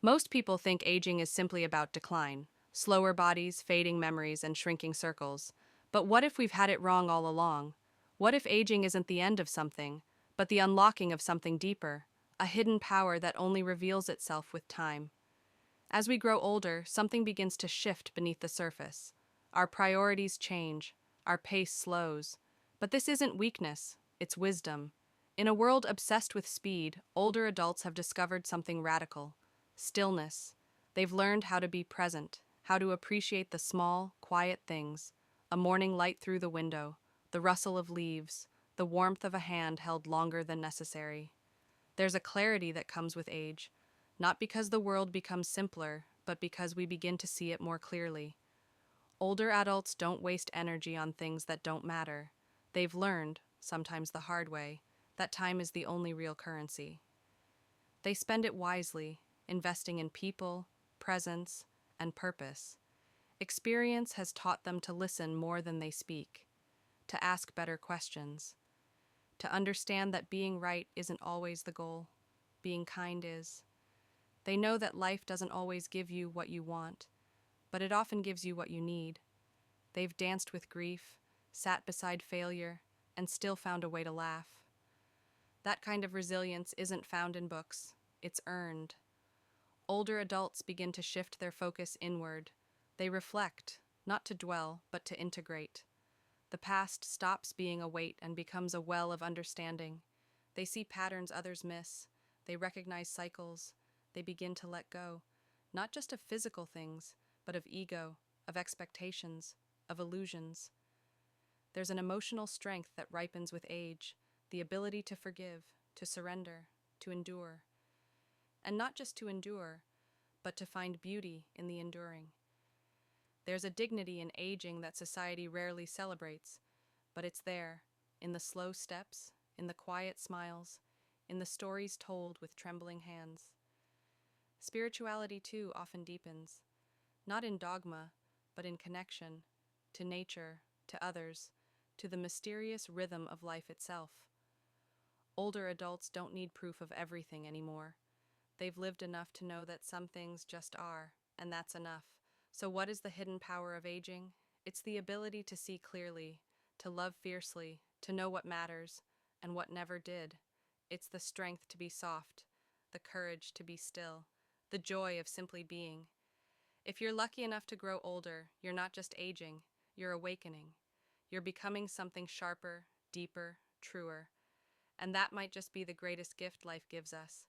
Most people think aging is simply about decline, slower bodies, fading memories, and shrinking circles. But what if we've had it wrong all along? What if aging isn't the end of something, but the unlocking of something deeper, a hidden power that only reveals itself with time? As we grow older, something begins to shift beneath the surface. Our priorities change, our pace slows. But this isn't weakness, it's wisdom. In a world obsessed with speed, older adults have discovered something radical: stillness. They've learned how to be present, how to appreciate the small, quiet things: a morning light through the window, the rustle of leaves, the warmth of a hand held longer than necessary. There's a clarity that comes with age, not because the world becomes simpler, but because we begin to see it more clearly. Older adults don't waste energy on things that don't matter. They've learned, sometimes the hard way, that time is the only real currency. They spend it wisely, investing in people, presence, and purpose. Experience has taught them to listen more than they speak, to ask better questions, to understand that being right isn't always the goal, being kind is. They know that life doesn't always give you what you want, but it often gives you what you need. They've danced with grief, sat beside failure, and still found a way to laugh. That kind of resilience isn't found in books, it's earned. Older adults begin to shift their focus inward. They reflect, not to dwell, but to integrate. The past stops being a weight and becomes a well of understanding. They see patterns others miss. They recognize cycles. They begin to let go, not just of physical things, but of ego, of expectations, of illusions. There's an emotional strength that ripens with age, the ability to forgive, to surrender, to endure. And not just to endure, but to find beauty in the enduring. There's a dignity in aging that society rarely celebrates, but it's there, in the slow steps, in the quiet smiles, in the stories told with trembling hands. Spirituality, too, often deepens, not in dogma, but in connection, to nature, to others, to the mysterious rhythm of life itself. Older adults don't need proof of everything anymore. They've lived enough to know that some things just are, and that's enough. So what is the hidden power of aging? It's the ability to see clearly, to love fiercely, to know what matters, and what never did. It's the strength to be soft, the courage to be still, the joy of simply being. If you're lucky enough to grow older, you're not just aging, you're awakening. You're becoming something sharper, deeper, truer. And that might just be the greatest gift life gives us: